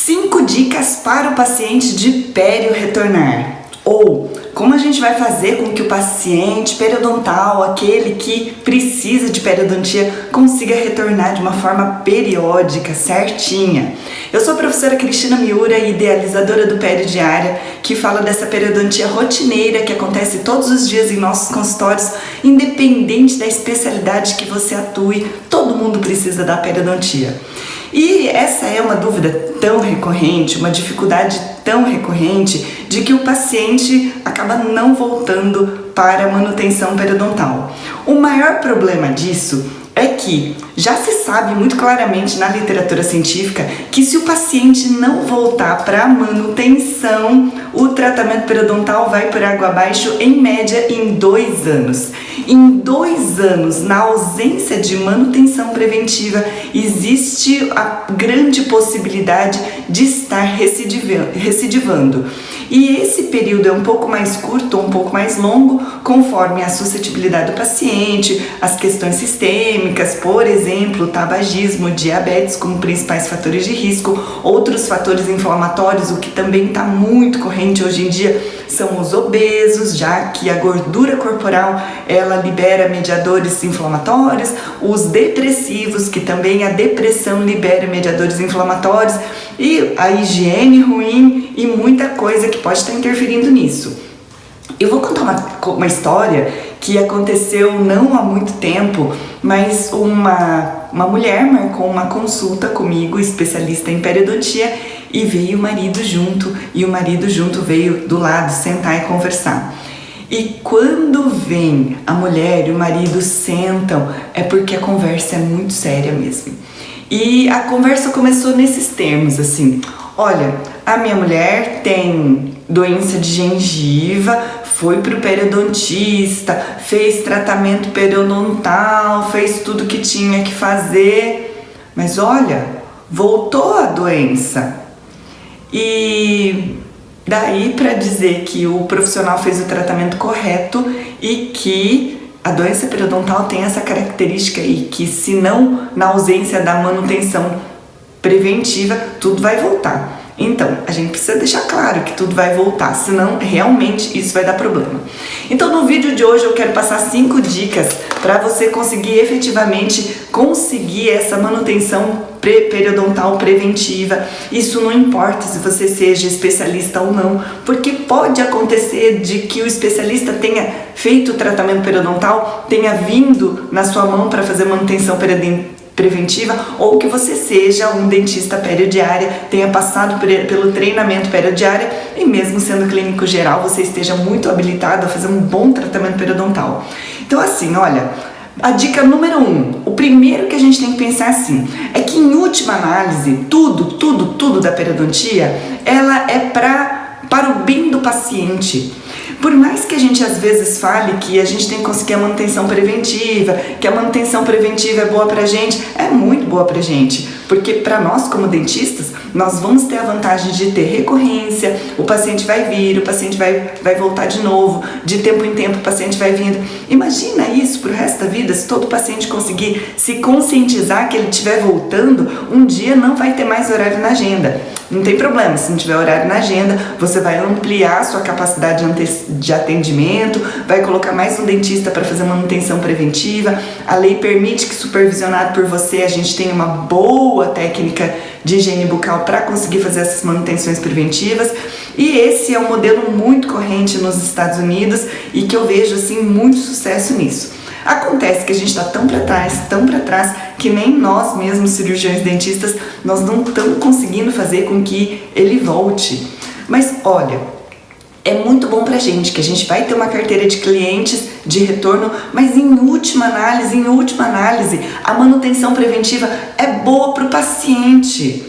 5 dicas para o paciente de pério retornar. Ou como a gente vai fazer com que o paciente periodontal, aquele que precisa de periodontia, consiga retornar de uma forma periódica, certinha. Eu sou a professora Cristina Miura, idealizadora do Pério Diária, que fala dessa periodontia rotineira que acontece todos os dias em nossos consultórios, independente da especialidade que você atue, todo mundo precisa da periodontia. E essa é uma dúvida tão recorrente, uma dificuldade tão recorrente, de que o paciente acaba não voltando para a manutenção periodontal. O maior problema disso é que já se sabe muito claramente na literatura científica que se o paciente não voltar para a manutenção, o tratamento periodontal vai por água abaixo em média em 2 anos. Em 2 anos, na ausência de manutenção preventiva, existe a grande possibilidade de estar recidivando. E esse período é um pouco mais curto ou um pouco mais longo, conforme a suscetibilidade do paciente, as questões sistêmicas, por exemplo, o tabagismo, diabetes como principais fatores de risco, outros fatores inflamatórios, o que também está muito corrente hoje em dia são os obesos, já que a gordura corporal ela libera mediadores inflamatórios, os depressivos, que também a depressão libera mediadores inflamatórios, e a higiene ruim e muita coisa que pode estar interferindo nisso. Eu vou contar uma história que aconteceu não há muito tempo, mas uma mulher marcou uma consulta comigo, especialista em periodontia, e veio o marido junto, e o marido junto veio do lado sentar e conversar. E quando vem a mulher e o marido sentam, é porque a conversa é muito séria mesmo. E a conversa começou nesses termos, assim: olha, a minha mulher tem doença de gengiva, foi pro periodontista, fez tratamento periodontal, fez tudo que tinha que fazer, mas olha, voltou a doença. E daí para dizer que o profissional fez o tratamento correto e que a doença periodontal tem essa característica aí, que se não, na ausência da manutenção preventiva, tudo vai voltar. Então, a gente precisa deixar claro que tudo vai voltar, senão realmente isso vai dar problema. Então, no vídeo de hoje eu quero passar 5 dicas para você conseguir efetivamente conseguir essa manutenção periodontal preventiva. Isso não importa se você seja especialista ou não, porque pode acontecer de que o especialista tenha feito o tratamento periodontal, tenha vindo na sua mão para fazer manutenção preventiva, ou que você seja um dentista periodiária, tenha passado pelo treinamento periodiária e mesmo sendo clínico geral, você esteja muito habilitado a fazer um bom tratamento periodontal. Então assim, olha, a dica número 1, o primeiro que a gente tem que pensar assim, é que em última análise, tudo da periodontia, ela é para o bem do paciente. Por mais que a gente às vezes fale que a gente tem que conseguir a manutenção preventiva, que a manutenção preventiva é boa pra gente, é muito boa pra gente, porque para nós como dentistas, nós vamos ter a vantagem de ter recorrência, o paciente vai vir, o paciente vai voltar de novo, de tempo em tempo o paciente vai vindo. Imagina isso pro resto da vida, se todo paciente conseguir se conscientizar que ele estiver voltando, um dia não vai ter mais horário na agenda. Não tem problema, se não tiver horário na agenda, você vai ampliar a sua capacidade de atendimento, vai colocar mais um dentista para fazer manutenção preventiva. A lei permite que, supervisionado por você, a gente tenha uma boa técnica de higiene bucal para conseguir fazer essas manutenções preventivas. E esse é um modelo muito corrente nos Estados Unidos e que eu vejo assim muito sucesso nisso. Acontece que a gente está tão para trás, que nem nós mesmos, cirurgiões dentistas, nós não estamos conseguindo fazer com que ele volte. Mas olha, é muito bom pra gente, que a gente vai ter uma carteira de clientes de retorno, mas em última análise, a manutenção preventiva é boa pro paciente.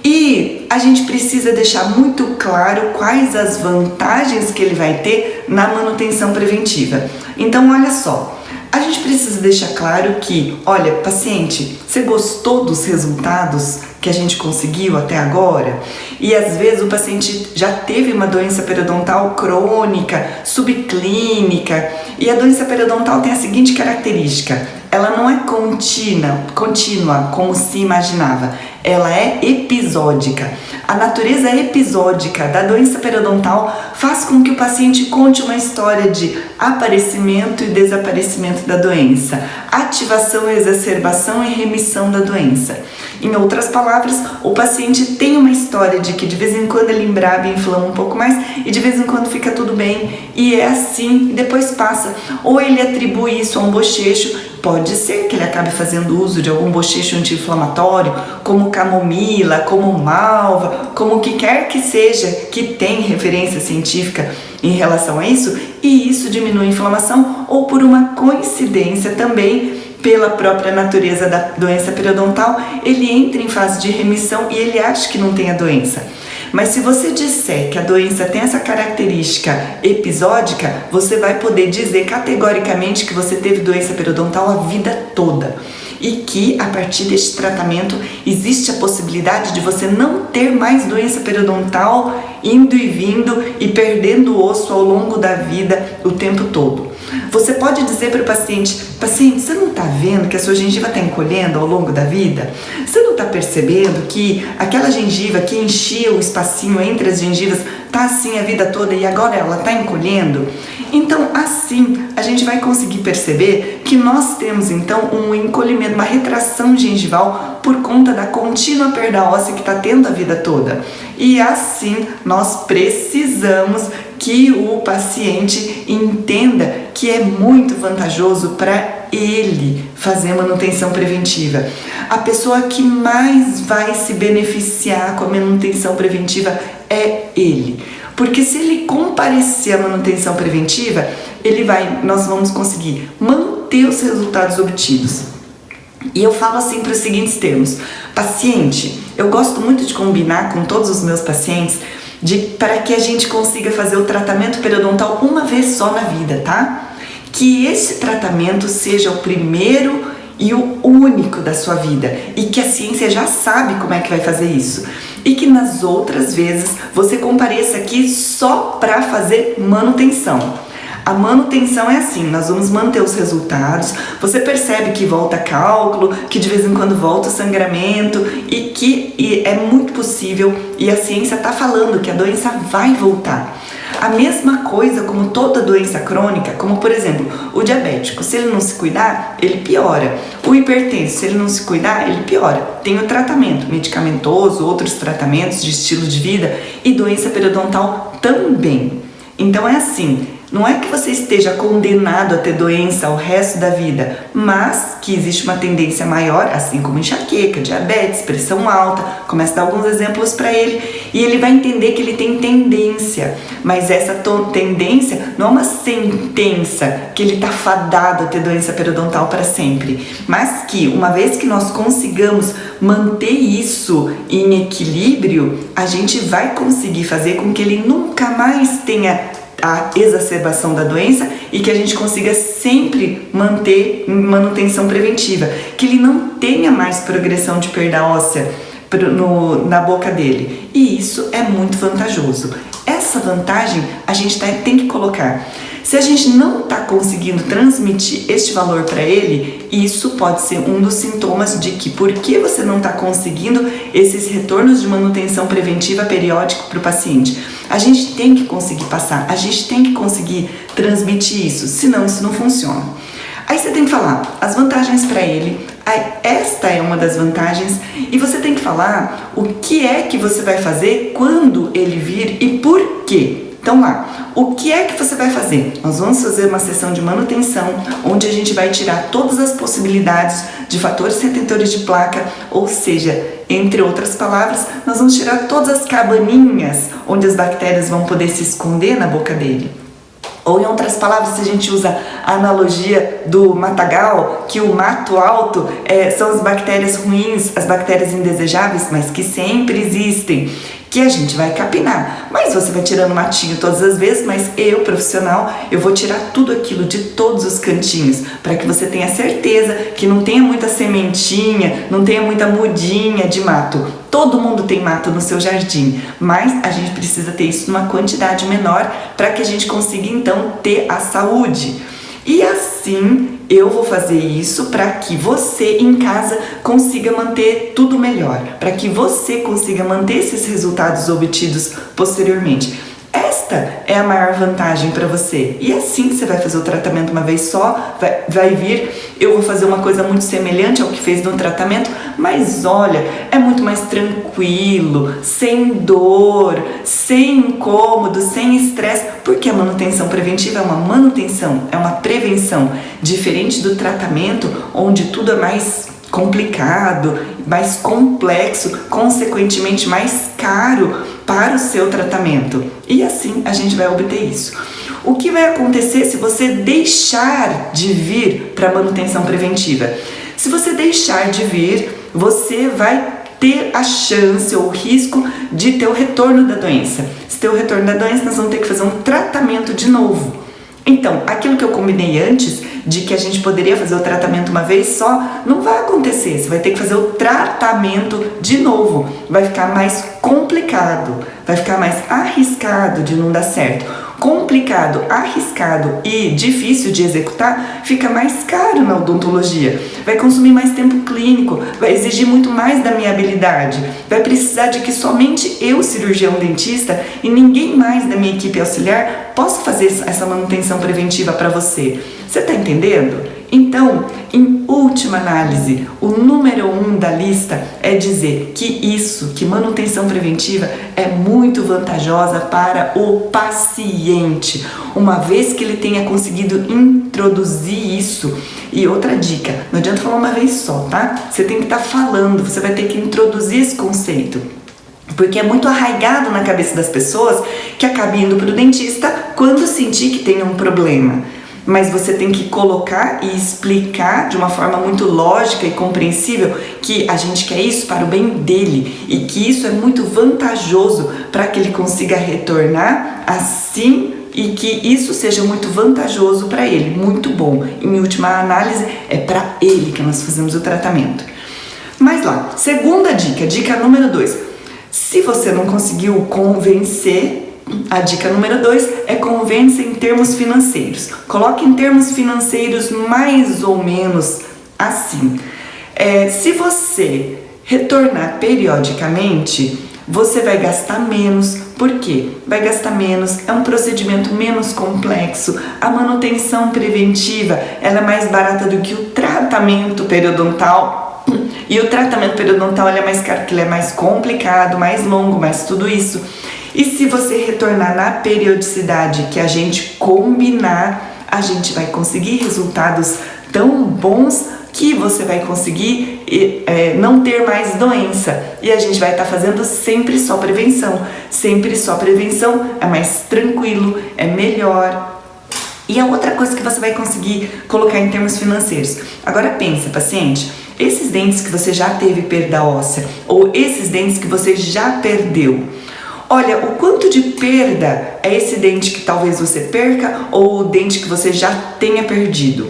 E a gente precisa deixar muito claro quais as vantagens que ele vai ter na manutenção preventiva. Então, olha só, a gente precisa deixar claro que, olha, paciente, Você gostou dos resultados que a gente conseguiu até agora? E às vezes o paciente já teve uma doença periodontal crônica, subclínica, e a doença periodontal tem a seguinte característica: ela não é contínua como se imaginava, ela é episódica. A natureza episódica da doença periodontal faz com que o paciente conte uma história de aparecimento e desaparecimento da doença, ativação, exacerbação e remissão da doença. Em outras palavras, o paciente tem uma história de que de vez em quando ele embraba e inflama um pouco mais e de vez em quando fica tudo bem, e é assim, e depois passa. Ou ele atribui isso a um bochecho. Pode ser que ele acabe fazendo uso de algum bochecho anti-inflamatório, como camomila, como malva, como o que quer que seja que tem referência científica em relação a isso, e isso diminui a inflamação, ou por uma coincidência também, pela própria natureza da doença periodontal, ele entra em fase de remissão e ele acha que não tem a doença. Mas se você disser que a doença tem essa característica episódica, você vai poder dizer categoricamente que você teve doença periodontal a vida toda. E que a partir deste tratamento existe a possibilidade de você não ter mais doença periodontal indo e vindo e perdendo osso ao longo da vida o tempo todo. Você pode dizer para o paciente: você não está vendo que a sua gengiva está encolhendo ao longo da vida? Você não está percebendo que aquela gengiva que enchia o espacinho entre as gengivas está assim a vida toda e agora ela está encolhendo? Então, assim, a gente vai conseguir perceber que nós temos então um encolhimento, uma retração gengival por conta da contínua perda óssea que está tendo a vida toda. E assim, nós precisamos que o paciente entenda que é muito vantajoso para ele fazer manutenção preventiva. A pessoa que mais vai se beneficiar com a manutenção preventiva é ele. Porque se ele comparecer à manutenção preventiva, nós vamos conseguir manter os resultados obtidos. E eu falo assim para os seguintes termos: paciente, eu gosto muito de combinar com todos os meus pacientes para que a gente consiga fazer o tratamento periodontal uma vez só na vida, tá? Que esse tratamento seja o primeiro e o único da sua vida, e que a ciência já sabe como é que vai fazer isso, e que nas outras vezes você compareça aqui só para fazer manutenção. A manutenção é assim: nós vamos manter os resultados, você percebe que volta cálculo, que de vez em quando volta o sangramento, e que é muito possível, e a ciência está falando que a doença vai voltar. A mesma coisa como toda doença crônica, como por exemplo, o diabético, se ele não se cuidar, ele piora. O hipertenso, se ele não se cuidar, ele piora. Tem o tratamento medicamentoso, outros tratamentos de estilo de vida, e doença periodontal também. Então é assim: não é que você esteja condenado a ter doença o resto da vida, mas que existe uma tendência maior, assim como enxaqueca, diabetes, pressão alta. Começa a dar alguns exemplos para ele e ele vai entender que ele tem tendência, mas essa tendência não é uma sentença que ele está fadado a ter doença periodontal para sempre, mas que uma vez que nós consigamos manter isso em equilíbrio, a gente vai conseguir fazer com que ele nunca mais tenha a exacerbação da doença e que a gente consiga sempre manter manutenção preventiva, que ele não tenha mais progressão de perda óssea na boca dele, e isso é muito vantajoso. Essa vantagem a gente tem que colocar. Se a gente não está conseguindo transmitir este valor para ele, isso pode ser um dos sintomas de que por que você não está conseguindo esses retornos de manutenção preventiva periódico para o paciente. A gente tem que conseguir passar, a gente tem que conseguir transmitir isso, senão isso não funciona. Aí você tem que falar as vantagens para ele, esta é uma das vantagens, e você tem que falar o que é que você vai fazer quando ele vir e por quê. Então lá, o que é que você vai fazer? Nós vamos fazer uma sessão de manutenção, onde a gente vai tirar todas as possibilidades de fatores retentores de placa, ou seja, entre outras palavras, nós vamos tirar todas as cabaninhas onde as bactérias vão poder se esconder na boca dele. Ou em outras palavras, se a gente usa a analogia do matagal, que o mato alto são as bactérias ruins, as bactérias indesejáveis, mas que sempre existem, que a gente vai capinar. Mas você vai tirando matinho todas as vezes, mas eu, profissional, eu vou tirar tudo aquilo de todos os cantinhos, para que você tenha certeza que não tenha muita sementinha, não tenha muita mudinha de mato. Todo mundo tem mato no seu jardim, mas a gente precisa ter isso numa quantidade menor para que a gente consiga então ter a saúde. E assim eu vou fazer isso para que você em casa consiga manter tudo melhor, para que você consiga manter esses resultados obtidos posteriormente. Esta é a maior vantagem para você. E assim que você vai fazer o tratamento uma vez só, vai vir, eu vou fazer uma coisa muito semelhante ao que fez no tratamento, mas olha, é muito mais tranquilo, sem dor, sem incômodo, sem estresse, porque a manutenção preventiva é uma manutenção, é uma prevenção, diferente do tratamento onde tudo é mais complicado, mais complexo, consequentemente mais caro para o seu tratamento. E assim a gente vai obter isso. O que vai acontecer se você deixar de vir para a manutenção preventiva? Se você deixar de vir, você vai ter a chance ou o risco de ter o retorno da doença. Se ter o retorno da doença, nós vamos ter que fazer um tratamento de novo. Então, aquilo que eu combinei antes, de que a gente poderia fazer o tratamento uma vez só, não vai acontecer. Você vai ter que fazer o tratamento de novo. Vai ficar mais complicado, vai ficar mais arriscado de não dar certo. Complicado, arriscado e difícil de executar, fica mais caro na odontologia. Vai consumir mais tempo clínico, vai exigir muito mais da minha habilidade. Vai precisar de que somente eu, cirurgião dentista, e ninguém mais da minha equipe auxiliar possa fazer essa manutenção preventiva para você. Você está entendendo? Então, em última análise, o número 1 da lista é dizer que manutenção preventiva é muito vantajosa para o paciente, uma vez que ele tenha conseguido introduzir isso. E outra dica, não adianta falar uma vez só, tá? Você tem que estar falando, você vai ter que introduzir esse conceito. Porque é muito arraigado na cabeça das pessoas que acaba indo para o dentista quando sentir que tem um problema. Mas você tem que colocar e explicar de uma forma muito lógica e compreensível que a gente quer isso para o bem dele e que isso é muito vantajoso para que ele consiga retornar assim e que isso seja muito vantajoso para ele, muito bom. Em última análise, é para ele que nós fazemos o tratamento. Mas lá, segunda dica, dica número 2. Se você não conseguiu convencer, a dica número 2 é convença em termos financeiros. Coloque em termos financeiros mais ou menos assim. Se você retornar periodicamente, você vai gastar menos. Por quê? Vai gastar menos, é um procedimento menos complexo. A manutenção preventiva ela é mais barata do que o tratamento periodontal. E o tratamento periodontal ele é mais caro porque ele é mais complicado, mais longo, mais tudo isso. E se você retornar na periodicidade que a gente combinar, a gente vai conseguir resultados tão bons que você vai conseguir não ter mais doença. E a gente vai estar fazendo sempre só prevenção. Sempre só prevenção é mais tranquilo, é melhor. E a outra coisa que você vai conseguir colocar em termos financeiros. Agora pensa, paciente, esses dentes que você já teve perda óssea ou esses dentes que você já perdeu, olha, o quanto de perda é esse dente que talvez você perca ou o dente que você já tenha perdido.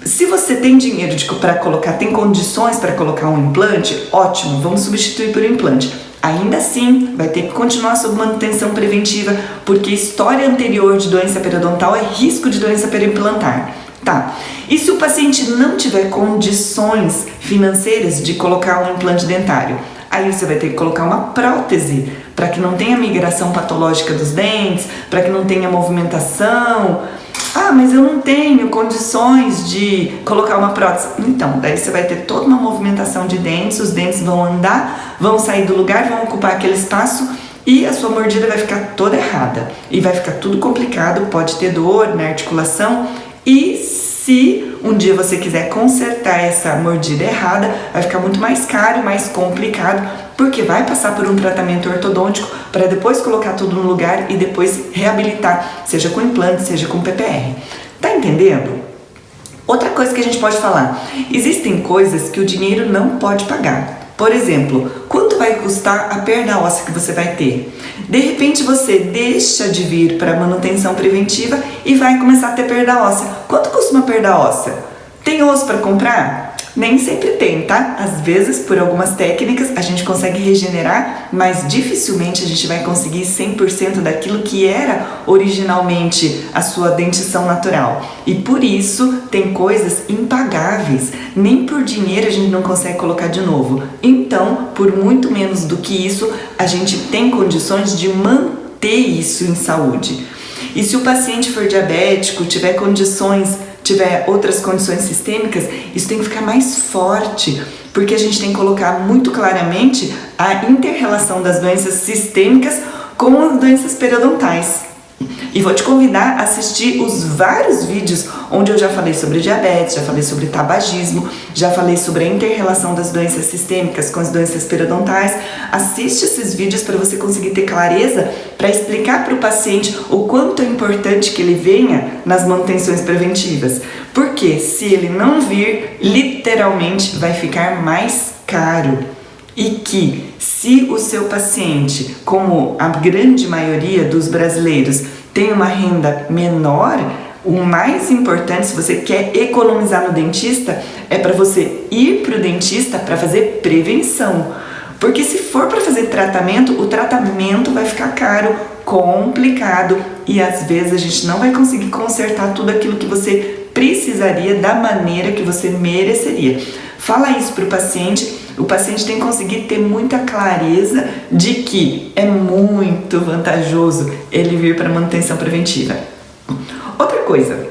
Se você tem dinheiro para colocar, tem condições para colocar um implante, ótimo, vamos substituir por implante. Ainda assim, vai ter que continuar sob manutenção preventiva, porque história anterior de doença periodontal é risco de doença periimplantar. Tá, e se o paciente não tiver condições financeiras de colocar um implante dentário? Aí você vai ter que colocar uma prótese para que não tenha migração patológica dos dentes, para que não tenha movimentação. Ah, mas eu não tenho condições de colocar uma prótese. Então, daí você vai ter toda uma movimentação de dentes, os dentes vão andar, vão sair do lugar, vão ocupar aquele espaço e a sua mordida vai ficar toda errada. E vai ficar tudo complicado, pode ter dor na articulação. E se um dia você quiser consertar essa mordida errada, vai ficar muito mais caro e mais complicado, porque vai passar por um tratamento ortodôntico para depois colocar tudo no lugar e depois reabilitar, seja com implante, seja com PPR. Tá entendendo? Outra coisa que a gente pode falar, existem coisas que o dinheiro não pode pagar. Por exemplo, quanto vai vai custar a perda óssea que você vai ter. De repente você deixa de vir para manutenção preventiva e vai começar a ter perda óssea. Quanto custa uma perda óssea? Tem osso para comprar? Nem sempre tem, tá? Às vezes, por algumas técnicas, a gente consegue regenerar, mas dificilmente a gente vai conseguir 100% daquilo que era originalmente a sua dentição natural. E por isso, tem coisas impagáveis. Nem por dinheiro a gente não consegue colocar de novo. Então, por muito menos do que isso, a gente tem condições de manter isso em saúde. E se o paciente for diabético, tiver outras condições sistêmicas, isso tem que ficar mais forte, porque a gente tem que colocar muito claramente a inter-relação das doenças sistêmicas com as doenças periodontais. E vou te convidar a assistir os vários vídeos onde eu já falei sobre diabetes, já falei sobre tabagismo, já falei sobre a inter-relação das doenças sistêmicas com as doenças periodontais. Assiste esses vídeos para você conseguir ter clareza, para explicar para o paciente o quanto é importante que ele venha nas manutenções preventivas. Porque se ele não vir, literalmente vai ficar mais caro. E que se o seu paciente, como a grande maioria dos brasileiros, tem uma renda menor, o mais importante, se você quer economizar no dentista, é para você ir para o dentista para fazer prevenção. Porque se for para fazer tratamento, o tratamento vai ficar caro, complicado e às vezes a gente não vai conseguir consertar tudo aquilo que você precisaria da maneira que você mereceria. Fala isso para o paciente tem que conseguir ter muita clareza de que é muito vantajoso ele vir para manutenção preventiva. Outra coisa,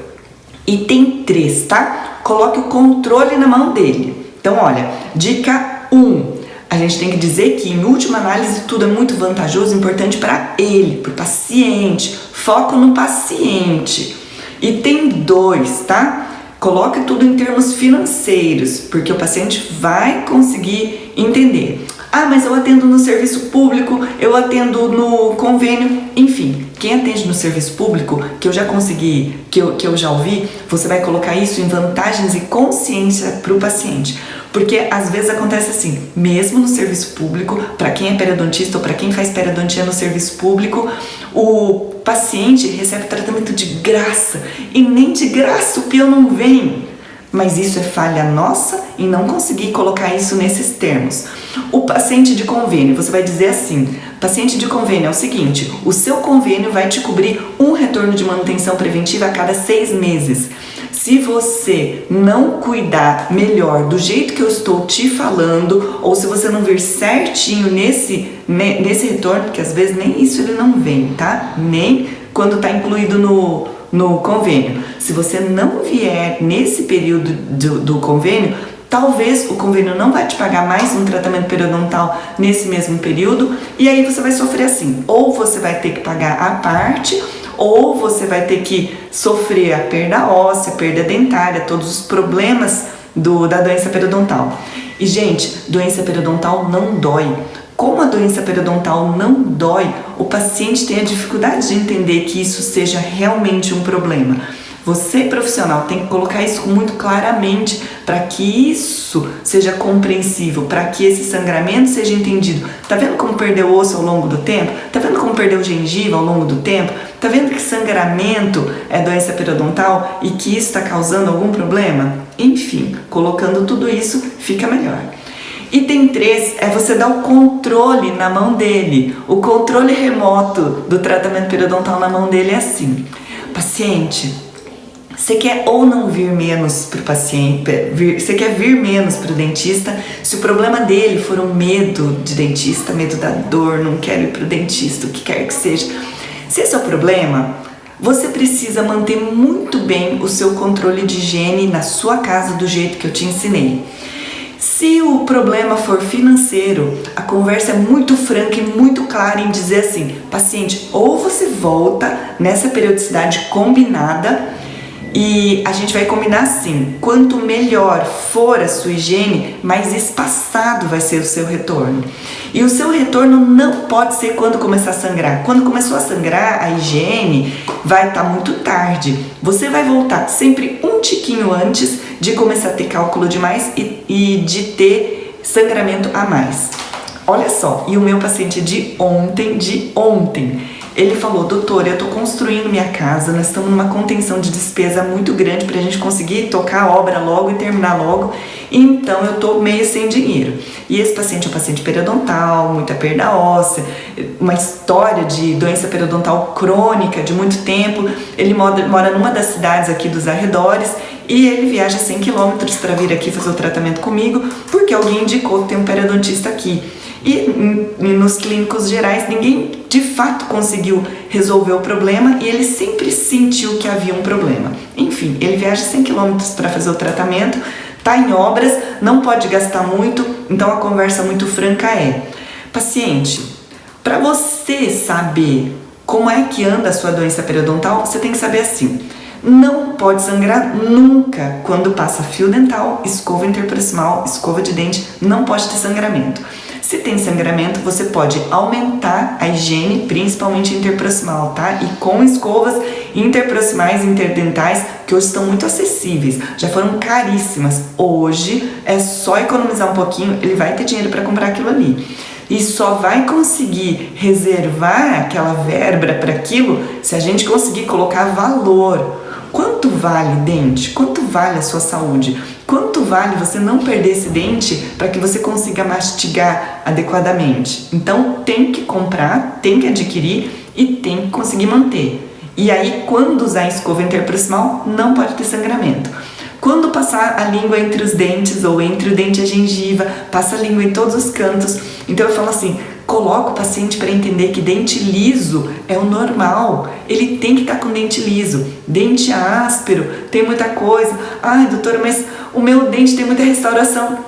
item 3, tá? Coloque o controle na mão dele. Então, olha, dica 1. A gente tem que dizer que, em última análise, tudo é muito vantajoso e importante para ele, para o paciente. Foco no paciente. Item 2, tá? Coloque tudo em termos financeiros, porque o paciente vai conseguir entender. Ah, mas eu atendo no serviço público, eu atendo no convênio, enfim. Quem atende no serviço público, que eu já consegui, que eu já ouvi, você vai colocar isso em vantagens e consciência para o paciente. Porque às vezes acontece assim, mesmo no serviço público, para quem é periodontista ou para quem faz periodontia no serviço público, o paciente recebe tratamento de graça e nem de graça o peão não vem. Mas isso é falha nossa em não conseguir colocar isso nesses termos. O paciente de convênio, você vai dizer assim, paciente de convênio é o seguinte, o seu convênio vai te cobrir um retorno de manutenção preventiva a cada 6 meses. Se você não cuidar melhor do jeito que eu estou te falando, ou se você não vir certinho nesse retorno, porque às vezes nem isso ele não vem, tá? Nem quando está incluído no convênio. Se você não vier nesse período do convênio, talvez o convênio não vai te pagar mais um tratamento periodontal nesse mesmo período, e aí você vai sofrer assim, ou você vai ter que pagar a parte, ou você vai ter que sofrer a perda óssea, perda dentária, todos os problemas da doença periodontal. E gente, doença periodontal não dói. Como a doença periodontal não dói, o paciente tem a dificuldade de entender que isso seja realmente um problema. Você, profissional, tem que colocar isso muito claramente para que isso seja compreensível, para que esse sangramento seja entendido. Tá vendo como perdeu osso ao longo do tempo? Tá vendo como perdeu gengiva ao longo do tempo? Tá vendo que sangramento é doença periodontal e que isso está causando algum problema? Enfim, colocando tudo isso, fica melhor. Item 3 é você dar o controle na mão dele. O controle remoto do tratamento periodontal na mão dele é assim. Paciente, você quer ou não vir menos para o paciente, você quer vir menos para o dentista, se o problema dele for um medo de dentista, medo da dor, não quero ir para o dentista, o que quer que seja. Se esse é o problema, você precisa manter muito bem o seu controle de higiene na sua casa do jeito que eu te ensinei. Se o problema for financeiro, a conversa é muito franca e muito clara em dizer assim, paciente, ou você volta nessa periodicidade combinada e a gente vai combinar assim, quanto melhor for a sua higiene, mais espaçado vai ser o seu retorno. E o seu retorno não pode ser quando começar a sangrar. Quando começou a sangrar, a higiene vai estar muito tarde. Você vai voltar sempre um tiquinho antes de começar a ter cálculo demais e de ter sangramento a mais. Olha só, e o meu paciente de ontem, ele falou: doutor, eu tô construindo minha casa, nós estamos numa contenção de despesa muito grande pra gente conseguir tocar a obra logo e terminar logo, então eu tô meio sem dinheiro. E esse paciente é um paciente periodontal, muita perda óssea, uma história de doença periodontal crônica de muito tempo. Ele mora numa das cidades aqui dos arredores e ele viaja 100 km para vir aqui fazer o tratamento comigo, porque alguém indicou que tem um periodontista aqui. E nos clínicos gerais ninguém de fato conseguiu resolver o problema e ele sempre sentiu que havia um problema. Enfim, ele viaja 100 km para fazer o tratamento, está em obras, não pode gastar muito, então a conversa muito franca é: paciente, para você saber como é que anda a sua doença periodontal, você tem que saber assim: não pode sangrar nunca quando passa fio dental, escova interproximal, escova de dente, não pode ter sangramento. Se tem sangramento, você pode aumentar a higiene, principalmente interproximal, tá? E com escovas interproximais e interdentais, que hoje estão muito acessíveis, já foram caríssimas. Hoje é só economizar um pouquinho, ele vai ter dinheiro para comprar aquilo ali. E só vai conseguir reservar aquela verba para aquilo se a gente conseguir colocar valor. Quanto vale dente? Quanto vale a sua saúde? Quanto vale você não perder esse dente para que você consiga mastigar adequadamente? Então tem que comprar, tem que adquirir e tem que conseguir manter. E aí, quando usar escova interproximal, não pode ter sangramento. Quando passar a língua entre os dentes ou entre o dente e a gengiva, passa a língua em todos os cantos. Então eu falo assim: coloca o paciente para entender que dente liso é o normal. Ele tem que estar com dente liso. Dente áspero, tem muita coisa. Ai, doutora, mas o meu dente tem muita restauração.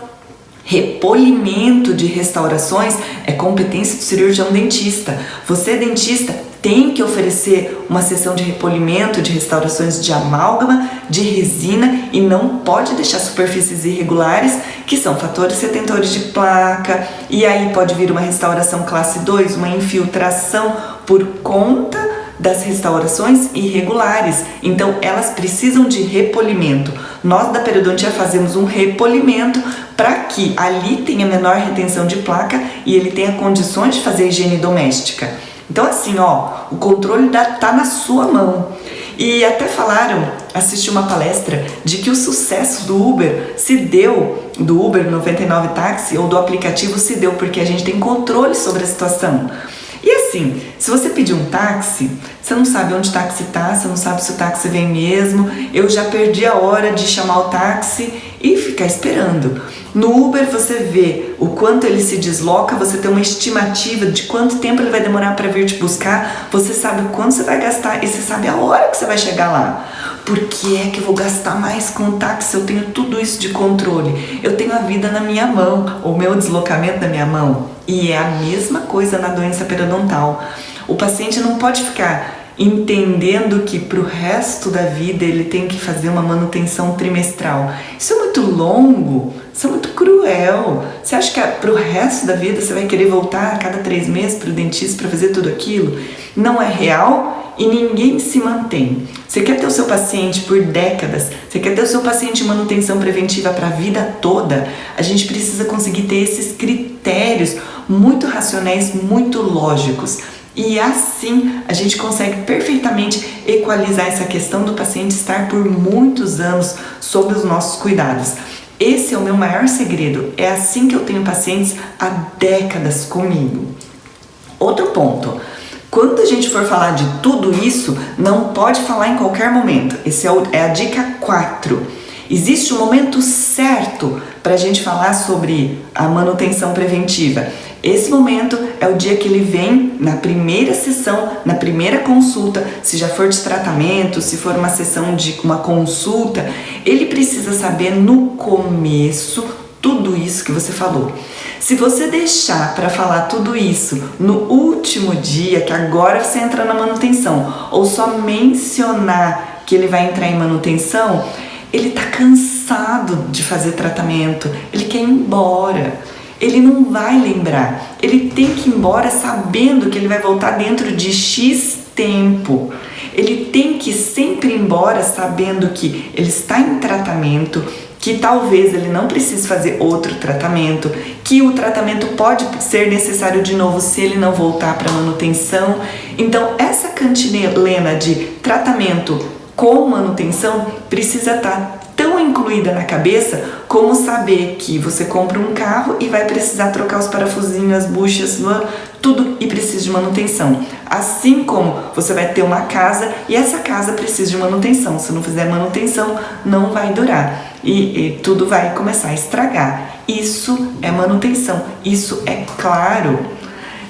Repolimento de restaurações é competência do cirurgião dentista. Você, dentista, tem que oferecer uma sessão de repolimento, de restaurações de amálgama, de resina, e não pode deixar superfícies irregulares, que são fatores retentores de placa, e aí pode vir uma restauração classe 2, uma infiltração por conta das restaurações irregulares. Então elas precisam de repolimento. Nós da periodontia fazemos um repolimento para que ali tenha menor retenção de placa e ele tenha condições de fazer higiene doméstica. Então assim, ó, o controle tá na sua mão. E até falaram, assisti uma palestra de que o sucesso do Uber se deu, do Uber 99 Táxi ou do aplicativo se deu porque a gente tem controle sobre a situação. E assim, se você pedir um táxi, você não sabe onde o táxi tá, você não sabe se o táxi vem mesmo. Eu já perdi a hora de chamar o táxi e ficar esperando. No Uber você vê o quanto ele se desloca, você tem uma estimativa de quanto tempo ele vai demorar para vir te buscar, você sabe o quanto você vai gastar e você sabe a hora que você vai chegar lá. Por que é que eu vou gastar mais com o táxi? Eu tenho tudo isso de controle. Eu tenho a vida na minha mão, o meu deslocamento na minha mão. E é a mesma coisa na doença periodontal. O paciente não pode ficar entendendo que para o resto da vida ele tem que fazer uma manutenção trimestral. Isso é muito longo, isso é muito cruel. Você acha que para o resto da vida você vai querer voltar a cada 3 meses para o dentista para fazer tudo aquilo? Não é real e ninguém se mantém. Você quer ter o seu paciente por décadas, você quer ter o seu paciente em manutenção preventiva para a vida toda, a gente precisa conseguir ter esses critérios muito racionais, muito lógicos. E assim a gente consegue perfeitamente equalizar essa questão do paciente estar por muitos anos sob os nossos cuidados. Esse é o meu maior segredo, é assim que eu tenho pacientes há décadas comigo. Outro ponto, quando a gente for falar de tudo isso, não pode falar em qualquer momento. Esse é a dica 4. Existe um momento certo para a gente falar sobre a manutenção preventiva. Esse momento é o dia que ele vem na primeira sessão, na primeira consulta, se já for de tratamento, se for uma sessão de uma consulta, ele precisa saber no começo tudo isso que você falou. Se você deixar para falar tudo isso no último dia, que agora você entra na manutenção, ou só mencionar que ele vai entrar em manutenção, ele está cansado de fazer tratamento, ele quer ir embora. Ele não vai lembrar, ele tem que ir embora sabendo que ele vai voltar dentro de X tempo. Ele tem que sempre ir embora sabendo que ele está em tratamento, que talvez ele não precise fazer outro tratamento, que o tratamento pode ser necessário de novo se ele não voltar para manutenção. Então, essa cantilena de tratamento com manutenção precisa estar tão incluída na cabeça como saber que você compra um carro e vai precisar trocar os parafusinhos, as buchas, tudo, e precisa de manutenção. Assim como você vai ter uma casa e essa casa precisa de manutenção. Se não fizer manutenção, não vai durar e tudo vai começar a estragar. Isso é manutenção, isso é claro.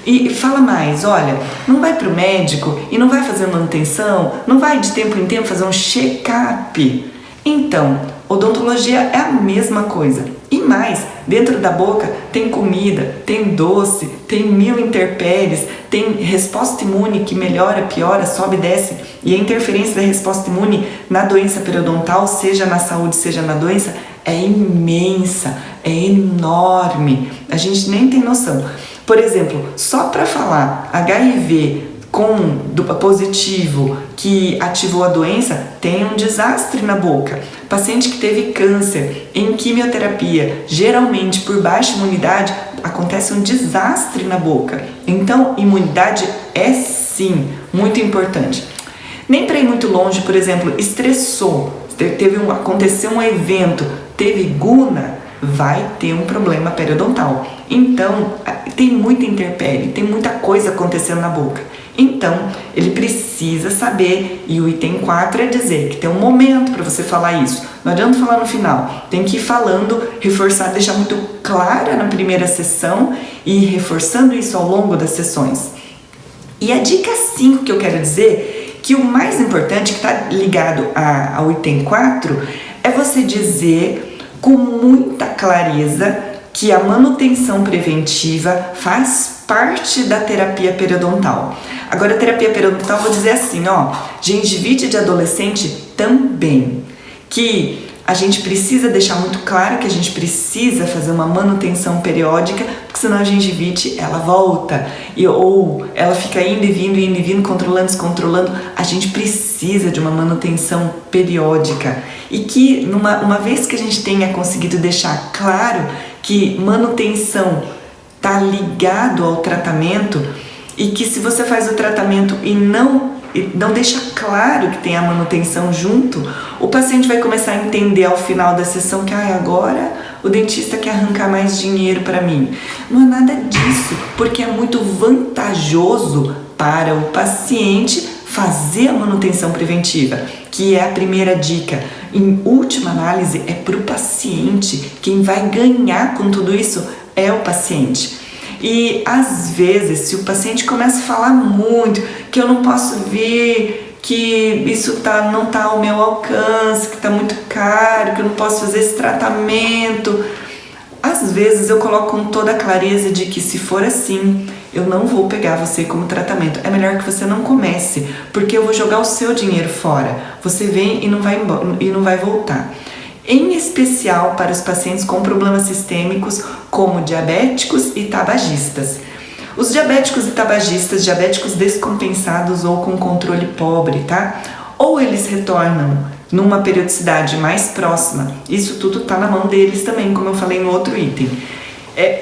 E fala mais, olha, não vai para o médico e não vai fazer manutenção, não vai de tempo em tempo fazer um check-up. Então, odontologia é a mesma coisa. E mais, dentro da boca tem comida, tem doce, tem mil intempéries, tem resposta imune que melhora, piora, sobe e desce. E a interferência da resposta imune na doença periodontal, seja na saúde, seja na doença, é imensa, é enorme. A gente nem tem noção. Por exemplo, só para falar HIV positivo que ativou a doença, tem um desastre na boca. Paciente que teve câncer em quimioterapia, geralmente por baixa imunidade, acontece um desastre na boca. Então, imunidade é sim muito importante. Nem para ir muito longe, por exemplo, estressou, aconteceu um evento, teve guna, vai ter um problema periodontal. Então, tem muita intempérie, tem muita coisa acontecendo na boca. Então, ele precisa saber, e o item 4 é dizer que tem um momento para você falar isso. Não adianta falar no final, tem que ir falando, reforçar, deixar muito clara na primeira sessão e ir reforçando isso ao longo das sessões. E a dica 5 que eu quero dizer, que o mais importante, que está ligado ao item 4, é você dizer com muita clareza que a manutenção preventiva faz parte da terapia periodontal. Agora, a terapia periodontal, vou dizer assim, gengivite de adolescente também, que a gente precisa deixar muito claro que a gente precisa fazer uma manutenção periódica, porque senão a gengivite, ela volta, ou ela fica indo e vindo, controlando, descontrolando. A gente precisa de uma manutenção periódica. E que, uma vez que a gente tenha conseguido deixar claro que manutenção está ligado ao tratamento, e que se você faz o tratamento e não deixa claro que tem a manutenção junto, o paciente vai começar a entender ao final da sessão que agora o dentista quer arrancar mais dinheiro para mim. Não é nada disso, porque é muito vantajoso para o paciente fazer a manutenção preventiva, que é a primeira dica. Em última análise, é para o paciente. Quem vai ganhar com tudo isso é o paciente. E às vezes, se o paciente começa a falar muito, que eu não posso vir, que isso não está ao meu alcance, que está muito caro, que eu não posso fazer esse tratamento, às vezes eu coloco com toda a clareza de que, se for assim, eu não vou pegar você como tratamento. É melhor que você não comece, porque eu vou jogar o seu dinheiro fora. Você vem e não vai voltar. Em especial para os pacientes com problemas sistêmicos, como diabéticos e tabagistas. Os diabéticos e tabagistas, diabéticos descompensados ou com controle pobre, tá? Ou eles retornam numa periodicidade mais próxima, isso tudo tá na mão deles também, como eu falei no outro item.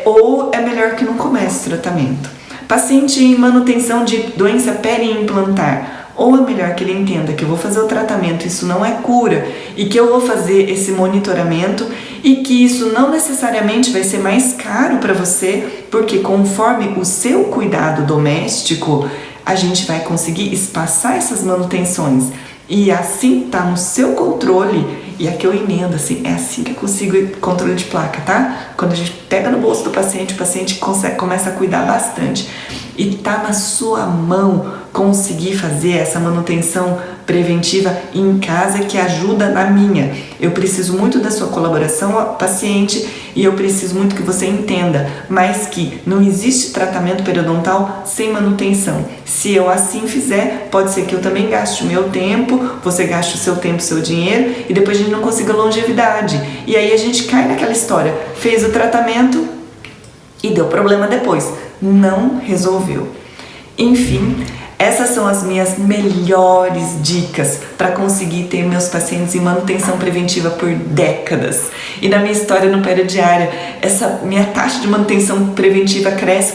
Ou é melhor que não comece o tratamento. Paciente em manutenção de doença periimplantar, ou é melhor que ele entenda que eu vou fazer o tratamento, isso não é cura, e que eu vou fazer esse monitoramento, e que isso não necessariamente vai ser mais caro para você, porque conforme o seu cuidado doméstico, a gente vai conseguir espaçar essas manutenções, e assim tá no seu controle. E aqui eu emendo, assim, é assim que eu consigo controle de placa, tá? Quando a gente pega no bolso do paciente, o paciente começa a cuidar bastante. E tá na sua mão conseguir fazer essa manutenção preventiva em casa, que ajuda na minha. Eu preciso muito da sua colaboração, paciente, e eu preciso muito que você entenda, mas que não existe tratamento periodontal sem manutenção. Se eu assim fizer, pode ser que eu também gaste o meu tempo, você gaste o seu tempo, o seu dinheiro, e depois a gente não consiga longevidade. E aí a gente cai naquela história, fez o tratamento e deu problema depois. Não resolveu. Enfim, Essas são as minhas melhores dicas para conseguir ter meus pacientes em manutenção preventiva por décadas. E na minha história no Pério Diária, essa minha taxa de manutenção preventiva cresce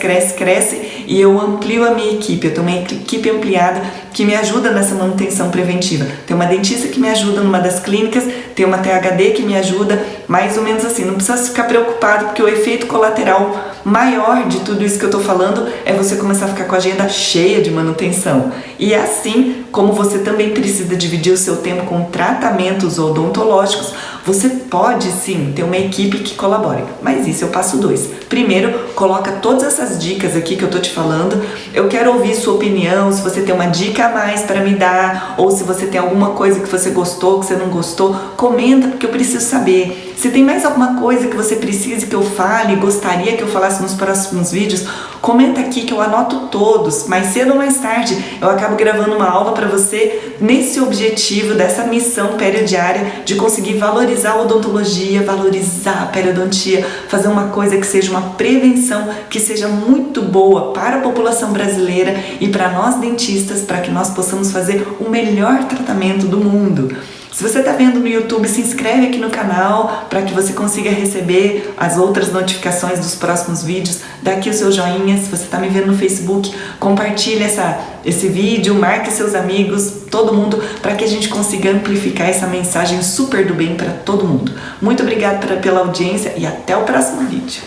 e eu amplio a minha equipe. Eu tenho uma equipe ampliada que me ajuda nessa manutenção preventiva. Tem uma dentista que me ajuda numa das clínicas, tem uma THD que me ajuda, mais ou menos assim. Não precisa ficar preocupado, porque o efeito colateral maior de tudo isso que eu tô falando é você começar a ficar com a agenda cheia de manutenção. E assim como você também precisa dividir o seu tempo com tratamentos odontológicos, você pode sim ter uma equipe que colabore. Mas isso é o passo 2. Primeiro, coloca todas essas dicas aqui que eu tô te falando. Eu quero ouvir sua opinião, se você tem uma dica a mais para me dar, ou se você tem alguma coisa que você gostou, que você não gostou, comenta, porque eu preciso saber. Se tem mais alguma coisa que você precise que eu fale, gostaria que eu falasse nos próximos vídeos, comenta aqui que eu anoto todos. Mais cedo ou mais tarde, eu acabo gravando uma aula para você nesse objetivo, dessa missão periodiária de conseguir valorizar a odontologia, valorizar a periodontia, fazer uma coisa que seja uma prevenção, que seja muito boa para a população brasileira e para nós dentistas, para que nós possamos fazer o melhor tratamento do mundo. Se você está vendo no YouTube, se inscreve aqui no canal para que você consiga receber as outras notificações dos próximos vídeos. Dá aqui o seu joinha. Se você está me vendo no Facebook, compartilha esse vídeo, marque seus amigos, todo mundo, para que a gente consiga amplificar essa mensagem super do bem para todo mundo. Muito obrigada pela audiência e até o próximo vídeo.